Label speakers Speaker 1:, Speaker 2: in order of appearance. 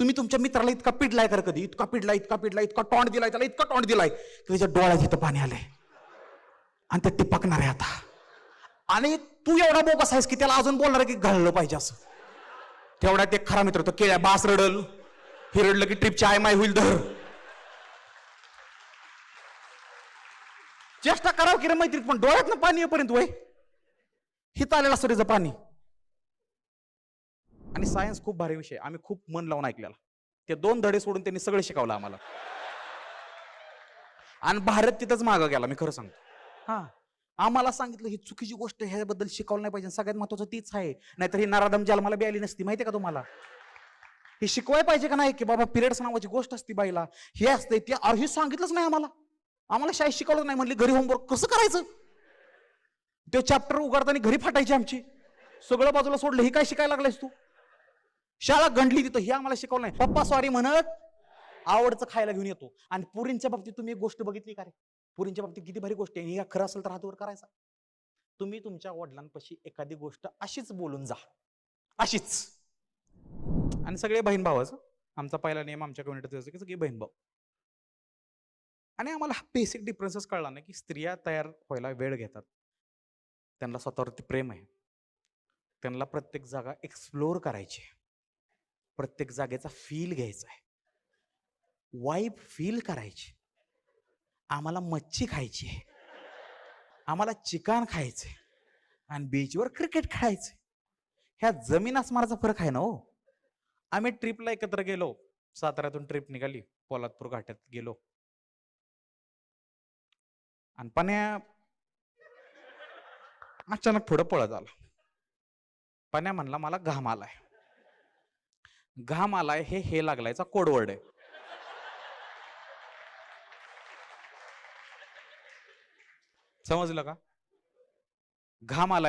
Speaker 1: तुम्ही तुमच्या मित्राला इतका पिडलाय कर कधी, इतका पिडलाय, इतका पिडलाय, इतका टॉन्ट दिलाय त्याला, इतका टॉन्ट दिलाय की त्याच्या डोळ्यात इथं पाणी आलंय आणि ते टिपकणार आहे आता. आणि तू एवढा बोगस आहेस की त्याला अजून बोलणार की घाललं पाहिजे असं. तेवढ्यात एक खरा मित्र तो केळ्या बास रडल, हे रडलं की ट्रिपची आय माय होईल धर. चेष्टा करावं की रे मैत्रीत, पण डोळ्यातनं पाणी येईपर्यंत वय हित आलेलं असतं त्याचं पाणी. आणि सायन्स खूप भारी विषय, आम्ही खूप मन लावून ऐकलेला. ते 2 धडे सोडून त्यांनी सगळं शिकवलं आम्हाला. आणि भारत तिथंच मागं गेला, मी खरं सांगतो. हा, आम्हाला सांगितलं ही चुकीची गोष्ट, ह्याबद्दल शिकवलं नाही पाहिजे. सगळ्यात महत्वाचं तीच आहे, नाहीतर ही नराधम जन्माला बी आली नसती. माहितीये का तुम्हाला? हे शिकवाय पाहिजे का नाही की बाबा पिरियड्स नावाची गोष्ट असती बाईला, हे असते ते. हे सांगितलंच नाही आम्हाला. आम्हाला शाळेत शिकवलं नाही. म्हणले घरी होमवर्क कसं करायचं, ते चॅप्टर उघडताना घरी फाटायची आमची. सगळं बाजूला सोडलं, ही काय शिकायला लागलायस तू? शाळा गंडली तिथं, हे आम्हाला शिकवलं नाही. पप्पा सॉरी म्हणत आवडचं खायला घेऊन येतो. आणि पुरींच्या बाबतीत तुम्ही एक गोष्ट बघितली का रे? पुरींच्या बाबतीत किती भारी गोष्ट आहे. खरं असेल तर हातवर करायचा. तुम्ही तुमच्या वडिलांपाशी एखादी गोष्ट अशीच बोलून जा, अशीच. आणि सगळे बहीण भावाच. आमचा पहिला नियम आमच्या कम्युनिटीत की सगळे बहीण भाऊ. आणि आम्हाला हा बेसिक डिफरन्सेस कळला ना की स्त्रिया तयार व्हायला वेळ घेतात, त्यांना स्वतःवरती प्रेम आहे, त्यांना प्रत्येक जागा एक्सप्लोर करायची, प्रत्येक जागेचा फील घ्यायचा आहे, वाईब फील करायची. आम्हाला मच्छी खायची आहे, आम्हाला चिकन खायचंय आणि बीचवर क्रिकेट खेळायचंय. ह्या जमीन आसमानाचा फरक आहे ना हो. आम्ही ट्रिपला एकत्र गेलो, साताऱ्यातून ट्रिप निघाली, पोलादपूर घाटात गेलो. आणि पाण्या अचानक पुढं पळत आला. पाण्या म्हणला मला घाम आलाय. घाम आलाय हे लागलायचा कोडवर्ड आहे. समजलं का? घाम आलाय